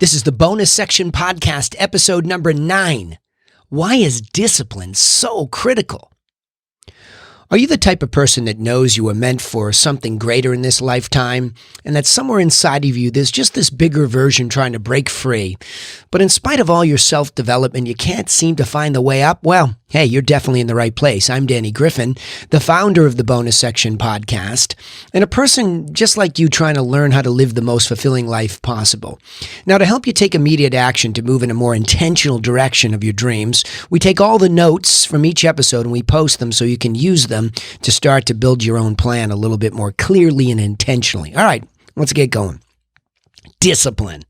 This is the bonus section podcast, episode number 9. Why is discipline so critical? Are you the type of person that knows you were meant for something greater in this lifetime, and that somewhere inside of you there's just this bigger version trying to break free, but in spite of all your self-development, you can't seem to find the way up? Well, hey, you're definitely in the right place. I'm Danny Griffin, the founder of the Bonus Section podcast, and a person just like you trying to learn how to live the most fulfilling life possible. Now, to help you take immediate action to move in a more intentional direction of your dreams, we take all the notes from each episode and we post them so you can use them to start to build your own plan a little bit more clearly and intentionally. All right, let's get going. Discipline.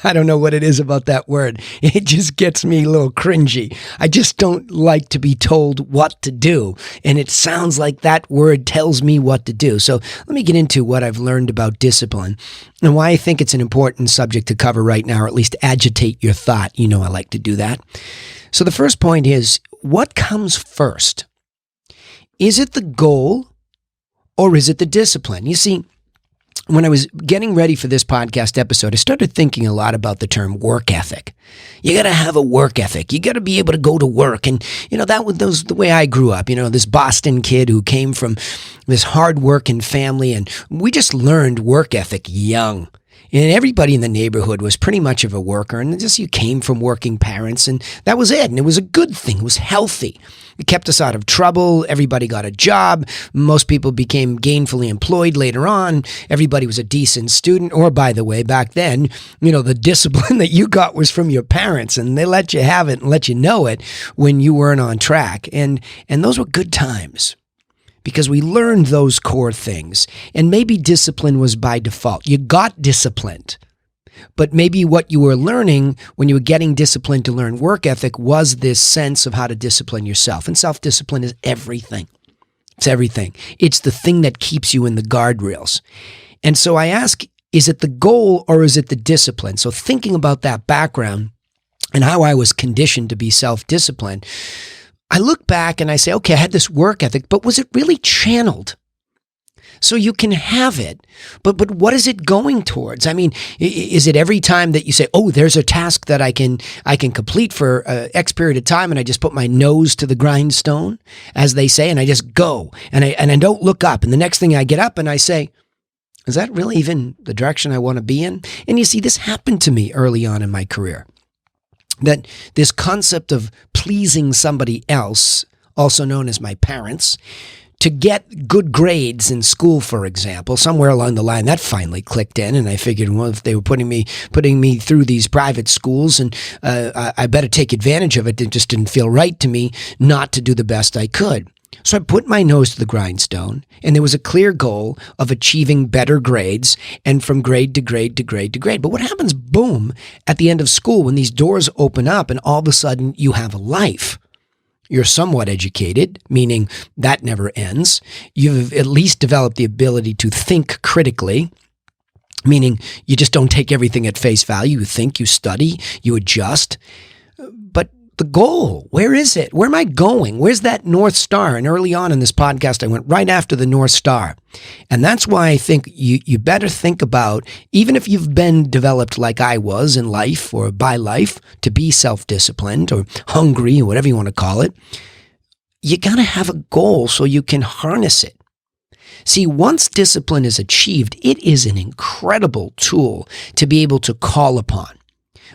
I don't know what it is about that word. It just gets me a little cringy. I just don't like to be told what to do. And it sounds like that word tells me what to do. So let me get into what I've learned about discipline and why I think it's an important subject to cover right now, or at least agitate your thought. You know I like to do that. So the first point is, what comes first? Is it the goal or is it the discipline? You see, when I was getting ready for this podcast episode, I started thinking a lot about the term work ethic. You got to have a work ethic. You got to be able to go to work. And, that was the way I grew up. This Boston kid who came from this hard-working family, and we just learned work ethic young. And everybody in the neighborhood was pretty much of a worker, and just you came from working parents, and that was it. And it was a good thing. It was healthy. It kept us out of trouble. Everybody got a job. Most people became gainfully employed later on. Everybody was a decent student. Or, by the way, back then, the discipline that you got was from your parents, and they let you have it and let you know it when you weren't on track. And those were good times, because we learned those core things. And maybe discipline was by default. You got disciplined. But maybe what you were learning when you were getting disciplined to learn work ethic was this sense of how to discipline yourself. And self-discipline is everything. It's everything. It's the thing that keeps you in the guardrails. And so I ask, is it the goal or is it the discipline? So thinking about that background and how I was conditioned to be self-disciplined, I look back and I say, okay, I had this work ethic, but was it really channeled? So you can have it, but what is it going towards? I mean, is it every time that you say, oh, there's a task that I can complete for X period of time, and I just put my nose to the grindstone, as they say, and I just go, and I don't look up, and the next thing I get up and I say, is that really even the direction I want to be in? And you see, this happened to me early on in my career. That this concept of pleasing somebody else, also known as my parents, to get good grades in school, for example, somewhere along the line, that finally clicked in, and I figured, well, if they were putting me through these private schools, and I better take advantage of it. It just didn't feel right to me not to do the best I could. So I put my nose to the grindstone, and there was a clear goal of achieving better grades and from grade to grade to grade to grade. But what happens, boom, at the end of school when these doors open up and all of a sudden you have a life? You're somewhat educated, meaning that never ends. You've at least developed the ability to think critically, meaning you just don't take everything at face value. You think, you study, you adjust. But the goal, where is it? Where am I going? Where's that North Star? And early on in this podcast, I went right after the North Star. And that's why I think you better think about, even if you've been developed like I was in life or by life to be self-disciplined or hungry, or whatever you want to call it, you got to have a goal so you can harness it. See, once discipline is achieved, it is an incredible tool to be able to call upon.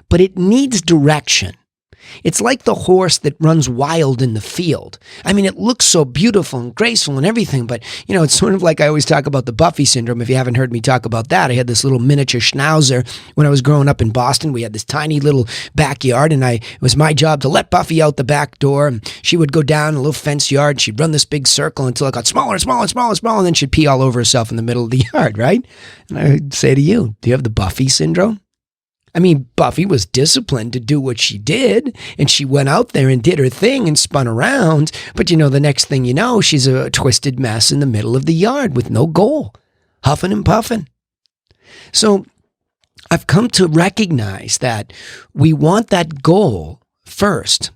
But it needs direction. It's like the horse that runs wild in the field. I mean, it looks so beautiful and graceful and everything, but, it's sort of like I always talk about the Buffy syndrome. If you haven't heard me talk about that, I had this little miniature schnauzer when I was growing up in Boston. We had this tiny little backyard, and it was my job to let Buffy out the back door, and she would go down a little fence yard, and she'd run this big circle until it got smaller and smaller and smaller and smaller, and then she'd pee all over herself in the middle of the yard, right? And I'd say to you, do you have the Buffy syndrome? I mean, Buffy was disciplined to do what she did, and she went out there and did her thing and spun around. But, the next thing you know, she's a twisted mess in the middle of the yard with no goal, huffing and puffing. So I've come to recognize that we want that goal first.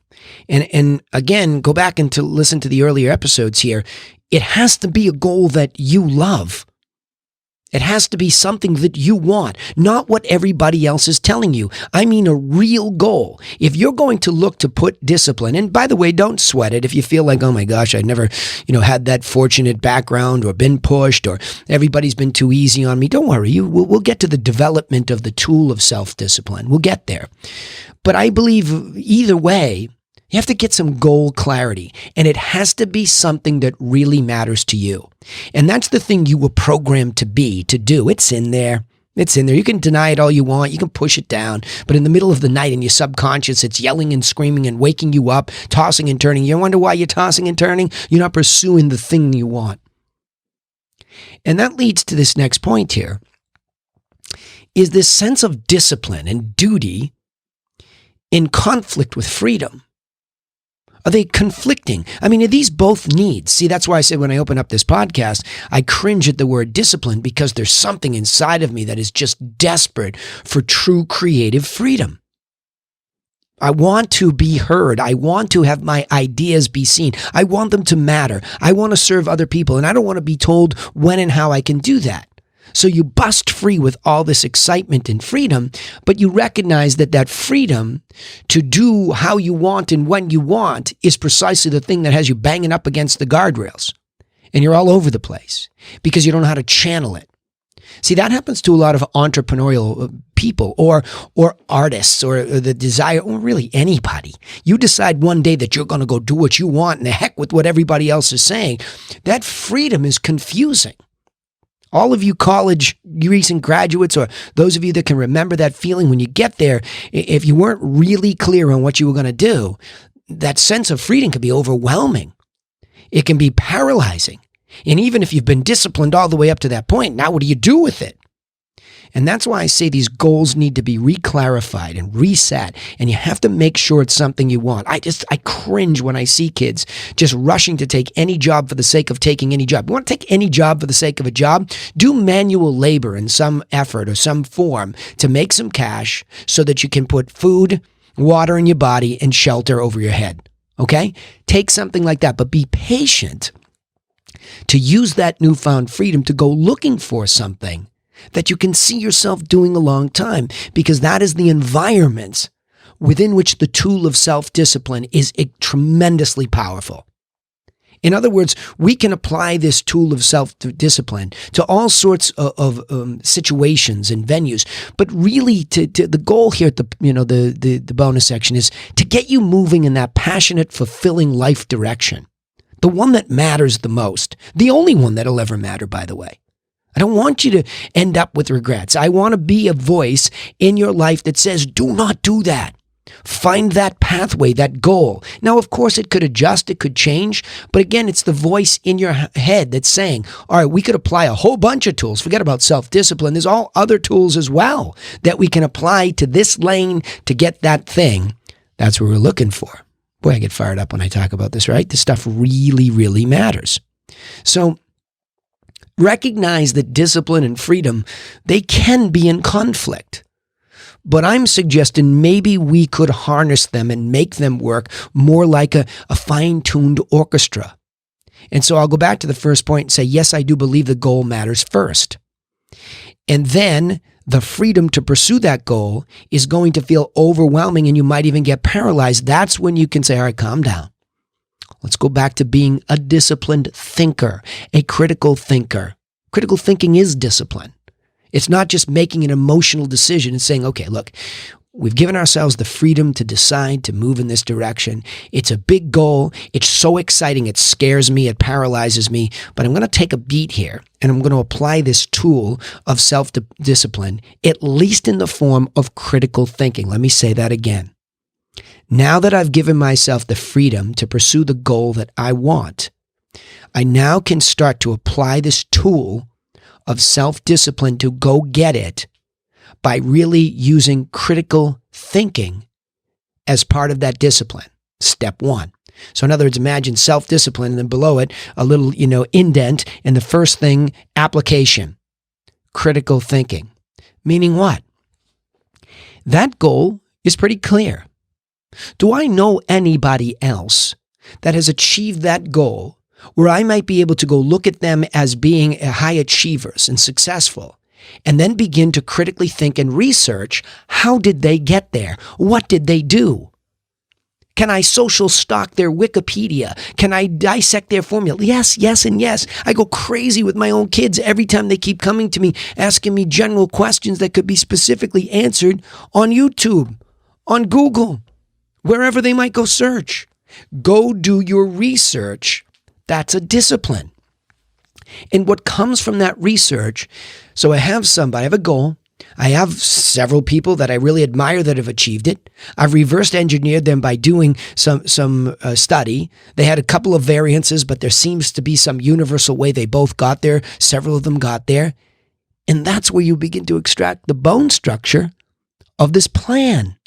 And again, go back and to listen to the earlier episodes here. It has to be a goal that you love. It has to be something that you want, not what everybody else is telling you. I mean a real goal. If you're going to look to put discipline, and by the way, don't sweat it if you feel like, oh my gosh, I never, had that fortunate background or been pushed or everybody's been too easy on me. Don't worry, we'll get to the development of the tool of self-discipline. We'll get there. But I believe either way, you have to get some goal clarity, and it has to be something that really matters to you. And that's the thing you were programmed to do. It's in there. It's in there. You can deny it all you want. You can push it down. But in the middle of the night in your subconscious, it's yelling and screaming and waking you up, tossing and turning. You wonder why you're tossing and turning? You're not pursuing the thing you want. And that leads to this next point here, is this sense of discipline and duty in conflict with freedom. Are they conflicting? I mean, are these both needs? See, that's why I said when I open up this podcast, I cringe at the word discipline because there's something inside of me that is just desperate for true creative freedom. I want to be heard. I want to have my ideas be seen. I want them to matter. I want to serve other people, and I don't want to be told when and how I can do that. So you bust free with all this excitement and freedom, but you recognize that freedom to do how you want and when you want is precisely the thing that has you banging up against the guardrails. And you're all over the place because you don't know how to channel it. See, that happens to a lot of entrepreneurial people or artists or the desire, or really anybody. You decide one day that you're going to go do what you want and the heck with what everybody else is saying. That freedom is confusing. All of you college recent graduates, or those of you that can remember that feeling when you get there, if you weren't really clear on what you were going to do, that sense of freedom can be overwhelming. It can be paralyzing. And even if you've been disciplined all the way up to that point, now what do you do with it? And that's why I say these goals need to be reclarified and reset, and you have to make sure it's something you want. I cringe when I see kids just rushing to take any job for the sake of taking any job. You want to take any job for the sake of a job? Do manual labor in some effort or some form to make some cash so that you can put food, water in your body, and shelter over your head. Okay? Take something like that, but be patient to use that newfound freedom to go looking for something that you can see yourself doing a long time, because that is the environment within which the tool of self-discipline is tremendously powerful. In other words, we can apply this tool of self-discipline to all sorts of situations and venues, but really to the goal here at the bonus section is to get you moving in that passionate, fulfilling life direction. The one that matters the most. The only one that'll ever matter, by the way. I don't want you to end up with regrets. I want to be a voice in your life that says, do not do that. Find that pathway, that goal. Now, of course, it could adjust, it could change, but again, it's the voice in your head that's saying, all right, we could apply a whole bunch of tools. Forget about self-discipline. There's all other tools as well that we can apply to this lane to get that thing. That's what we're looking for. Boy, I get fired up when I talk about this, right? This stuff really, really matters. So, recognize that discipline and freedom, they can be in conflict. But I'm suggesting maybe we could harness them and make them work more like a fine-tuned orchestra. And so I'll go back to the first point and say, yes, I do believe the goal matters first. And then the freedom to pursue that goal is going to feel overwhelming, and you might even get paralyzed. That's when you can say, all right, calm down. Let's go back to being a disciplined thinker, a critical thinker. Critical thinking is discipline. It's not just making an emotional decision and saying, okay, look, we've given ourselves the freedom to decide to move in this direction. It's a big goal. It's so exciting. It scares me. It paralyzes me. But I'm going to take a beat here, and I'm going to apply this tool of self-discipline, at least in the form of critical thinking. Let me say that again. Now that I've given myself the freedom to pursue the goal that I want, I now can start to apply this tool of self-discipline to go get it by really using critical thinking as part of that discipline. Step one. So in other words, imagine self-discipline and then below it, a little, indent. And the first thing, application, critical thinking. Meaning what? That goal is pretty clear. Do I know anybody else that has achieved that goal where I might be able to go look at them as being high achievers and successful, and then begin to critically think and research, how did they get there? What did they do? Can I social stalk their Wikipedia? Can I dissect their formula? Yes, yes, and yes. I go crazy with my own kids every time they keep coming to me, asking me general questions that could be specifically answered on YouTube, on Google, wherever they might go search. Go do your research. That's a discipline. And what comes from that research, so I have a goal. I have several people that I really admire that have achieved it. I've reverse engineered them by doing some study. They had a couple of variances, but there seems to be some universal way they both got there. Several of them got there. And that's where you begin to extract the bone structure of this plan.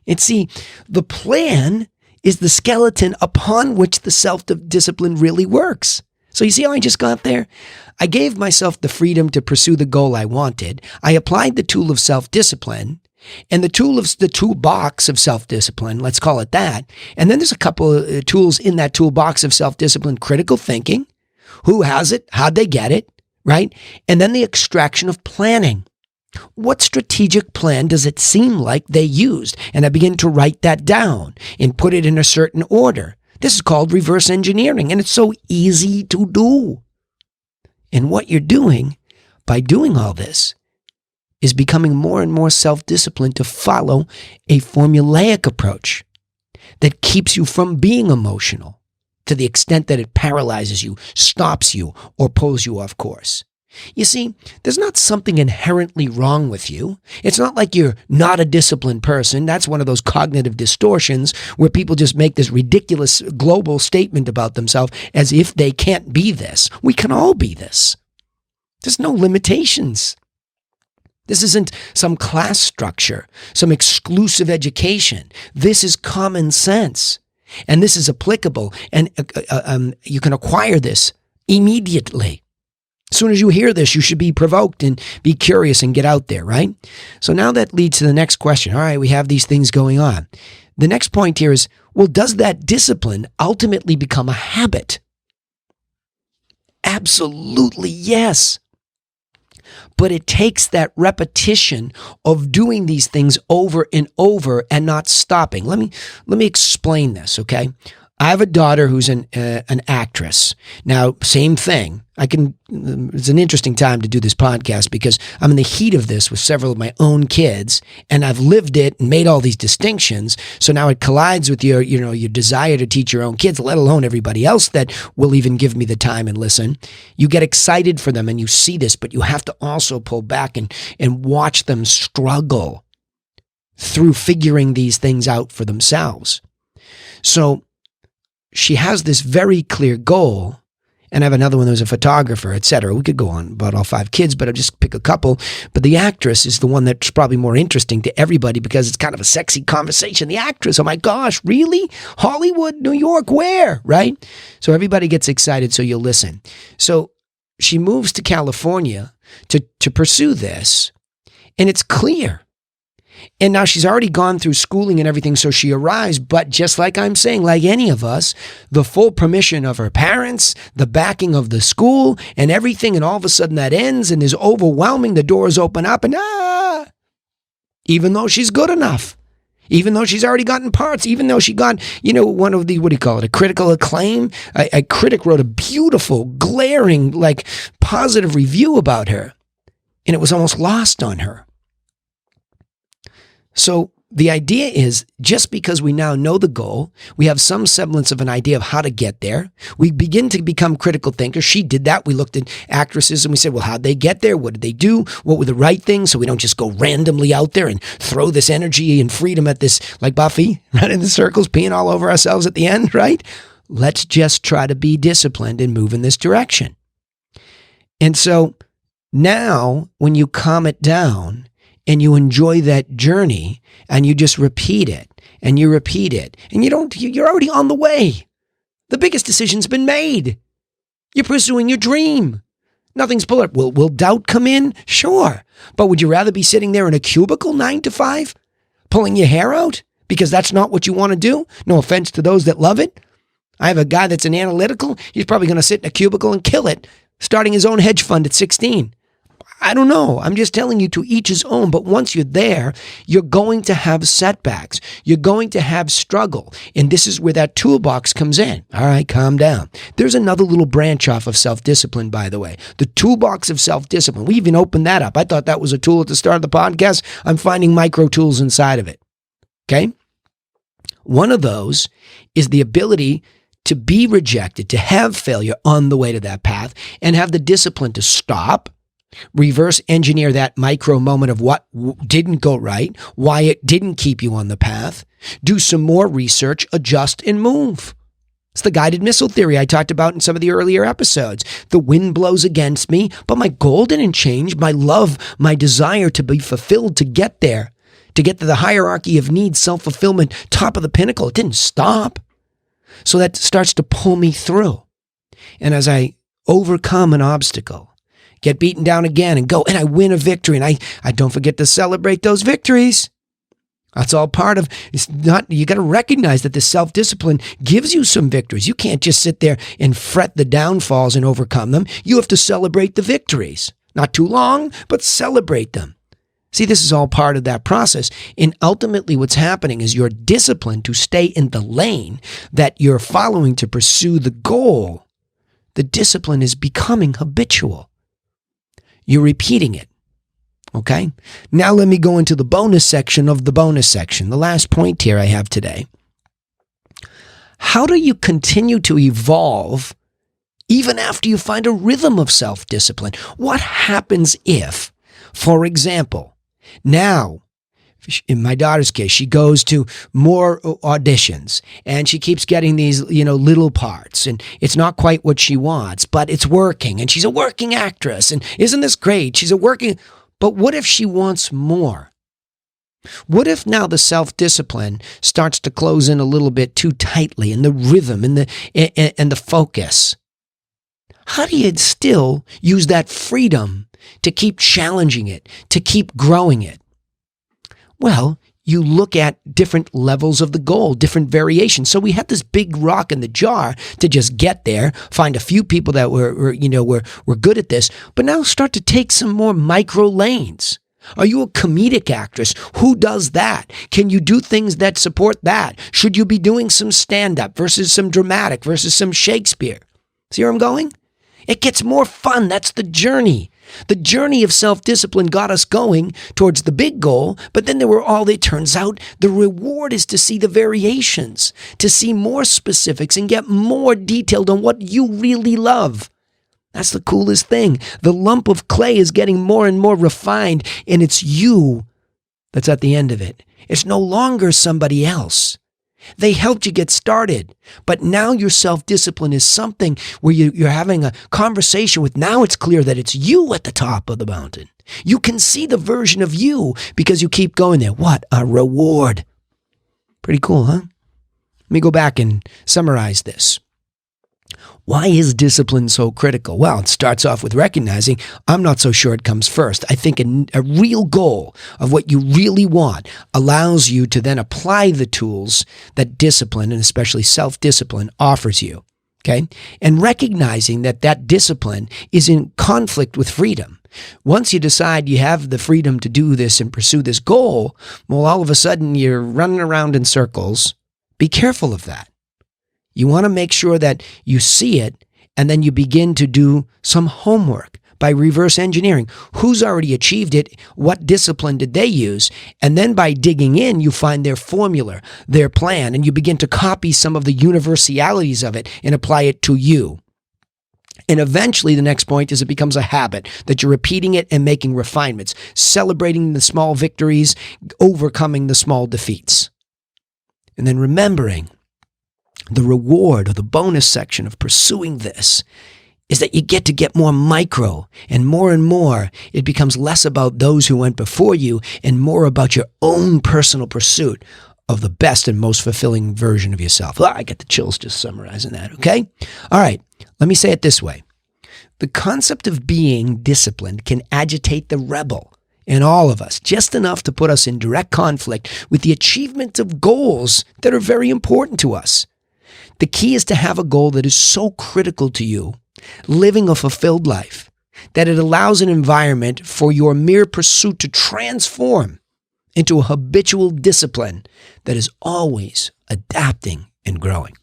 And see, the plan is the skeleton upon which the self-discipline really works. So you see how I just got there? I gave myself the freedom to pursue the goal I wanted. I applied the tool of self-discipline and the toolbox of self-discipline, let's call it that. And then there's a couple of tools in that toolbox of self-discipline: critical thinking, who has it, how'd they get it, right? And then the extraction of planning. What strategic plan does it seem like they used? And I begin to write that down and put it in a certain order. This is called reverse engineering, and it's so easy to do. And what you're doing by doing all this is becoming more and more self-disciplined to follow a formulaic approach that keeps you from being emotional to the extent that it paralyzes you, stops you, or pulls you off course. You see, there's not something inherently wrong with you. It's not like you're not a disciplined person. That's one of those cognitive distortions where people just make this ridiculous global statement about themselves as if they can't be this. We can all be this. There's no limitations. This isn't some class structure, some exclusive education. This is common sense. And this is applicable. And you can acquire this immediately. As soon as you hear this, you should be provoked and be curious and get out there, right? So now that leads to the next question. All right, we have these things going on. The next point here is, well, does that discipline ultimately become a habit? Absolutely, yes. But it takes that repetition of doing these things over and over and not stopping. Let me explain this, okay? I have a daughter who's an actress. Now, same thing. It's an interesting time to do this podcast because I'm in the heat of this with several of my own kids, and I've lived it and made all these distinctions. So now it collides with your desire to teach your own kids, let alone everybody else that will even give me the time and listen. You get excited for them and you see this, but you have to also pull back and watch them struggle through figuring these things out for themselves. So she has this very clear goal, and I have another one who's a photographer, etc. We could go on about all 5 kids, but I'll just pick a couple. But the actress is the one that's probably more interesting to everybody because it's kind of a sexy conversation. The actress, oh my gosh, really? Hollywood, New York, where? Right? So everybody gets excited, so you'll listen. So she moves to California to pursue this, and it's clear. And now she's already gone through schooling and everything, so she arrives, but just like I'm saying, like any of us, the full permission of her parents, the backing of the school, and everything, and all of a sudden that ends and is overwhelming. The doors open up, and even though she's good enough, even though she's already gotten parts, even though she got, one of the, a critical acclaim, a critic wrote a beautiful, glaring, positive review about her, and it was almost lost on her. So the idea is, just because we now know the goal, we have some semblance of an idea of how to get there, we begin to become critical thinkers. She did that. We looked at actresses and we said, well, how'd they get there? What did they do? What were the right things? So we don't just go randomly out there and throw this energy and freedom at this, like Buffy, right in the circles, peeing all over ourselves at the end, right? Let's just try to be disciplined and move in this direction. And so now when you calm it down, and you enjoy that journey, and you just repeat it, and you repeat it, and you're already on the way. The biggest decision's been made. You're pursuing your dream. Nothing's pulling up. Will doubt come in? Sure. But would you rather be sitting there in a cubicle 9 to 5, pulling your hair out? Because that's not what you want to do? No offense to those that love it. I have a guy that's an analytical. He's probably going to sit in a cubicle and kill it, starting his own hedge fund at 16. I don't know. I'm just telling you, to each his own. But once you're there, you're going to have setbacks. You're going to have struggle. And this is where that toolbox comes in. All right, calm down. There's another little branch off of self-discipline, by the way. The toolbox of self-discipline. We even opened that up. I thought that was a tool at the start of the podcast. I'm finding micro tools inside of it. Okay? One of those is the ability to be rejected, to have failure on the way to that path, and have the discipline to stop, reverse engineer that micro moment of what didn't go right, why it didn't keep you on the path, do some more research, adjust, and move. It's the guided missile theory I talked about in some of the earlier episodes. The wind blows against me, but my goal didn't change. My love, my desire to be fulfilled, to get there, to get to the hierarchy of needs, self-fulfillment, top of the pinnacle, it didn't stop. So that starts to pull me through. And as I overcome an obstacle, get beaten down again and go, and I win a victory, and I don't forget to celebrate those victories. That's all part of, it's not, you got to recognize that the self-discipline gives you some victories. You can't just sit there and fret the downfalls and overcome them. You have to celebrate the victories. Not too long, but celebrate them. See, this is all part of that process. And ultimately what's happening is you're disciplined to stay in the lane that you're following to pursue the goal. The discipline is becoming habitual. You're repeating it. Okay? Now let me go into the bonus section of the bonus section. The last point here I have today. How do you continue to evolve even after you find a rhythm of self-discipline? What happens if, for example, now, in my daughter's case, she goes to more auditions and she keeps getting these, little parts, and it's not quite what she wants, but it's working, and she's a working actress, and isn't this great? But what if she wants more? What if now the self-discipline starts to close in a little bit too tightly, and the rhythm and the focus? How do you still use that freedom to keep challenging it, to keep growing it? Well, you look at different levels of the goal, different variations. So we had this big rock in the jar to just get there, find a few people that were good at this, but now start to take some more micro lanes. Are you a comedic actress? Who does that? Can you do things that support that? Should you be doing some stand-up versus some dramatic versus some Shakespeare? See where I'm going? It gets more fun. That's the journey. The journey of self-discipline got us going towards the big goal, but then it turns out the reward is to see the variations, to see more specifics and get more detailed on what you really love. That's the coolest thing. The lump of clay is getting more and more refined, and it's you that's at the end of it. It's no longer somebody else. They helped you get started, but now your self-discipline is something where you're having a conversation with, now it's clear that it's you at the top of the mountain. You can see the version of you because you keep going there. What a reward. Pretty cool, huh? Let me go back and summarize this. Why is discipline so critical? Well, it starts off with recognizing I'm not so sure it comes first. I think a real goal of what you really want allows you to then apply the tools that discipline, and especially self-discipline, offers you. Okay? And recognizing that discipline is in conflict with freedom. Once you decide you have the freedom to do this and pursue this goal, well, all of a sudden you're running around in circles. Be careful of that. You want to make sure that you see it, and then you begin to do some homework by reverse engineering. Who's already achieved it? What discipline did they use? And then by digging in, you find their formula, their plan, and you begin to copy some of the universalities of it and apply it to you. And eventually the next point is it becomes a habit that you're repeating it and making refinements, celebrating the small victories, overcoming the small defeats. And then remembering the reward or the bonus section of pursuing this is that you get more micro, and more. It becomes less about those who went before you and more about your own personal pursuit of the best and most fulfilling version of yourself. I get the chills just summarizing that, okay? All right, let me say it this way. The concept of being disciplined can agitate the rebel in all of us, just enough to put us in direct conflict with the achievement of goals that are very important to us. The key is to have a goal that is so critical to you, living a fulfilled life, that it allows an environment for your mere pursuit to transform into a habitual discipline that is always adapting and growing.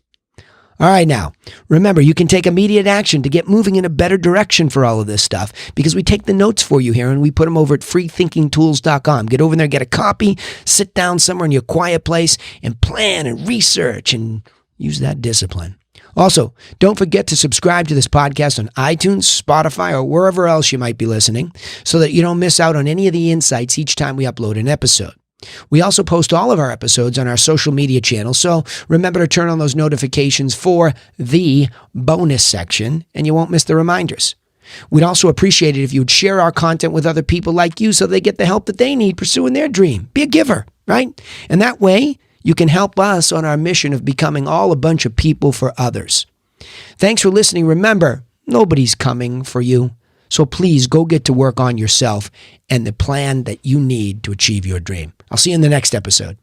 All right, now, remember, you can take immediate action to get moving in a better direction for all of this stuff because we take the notes for you here and we put them over at freethinkingtools.com. Get over there, get a copy, sit down somewhere in your quiet place and plan and research and use that discipline. Also, don't forget to subscribe to this podcast on iTunes, Spotify, or wherever else you might be listening so that you don't miss out on any of the insights each time we upload an episode. We also post all of our episodes on our social media channels, so remember to turn on those notifications for the bonus section, and you won't miss the reminders. We'd also appreciate it if you'd share our content with other people like you so they get the help that they need pursuing their dream. Be a giver, right? And that way, you can help us on our mission of becoming all a bunch of people for others. Thanks for listening. Remember, nobody's coming for you. So please go get to work on yourself and the plan that you need to achieve your dream. I'll see you in the next episode.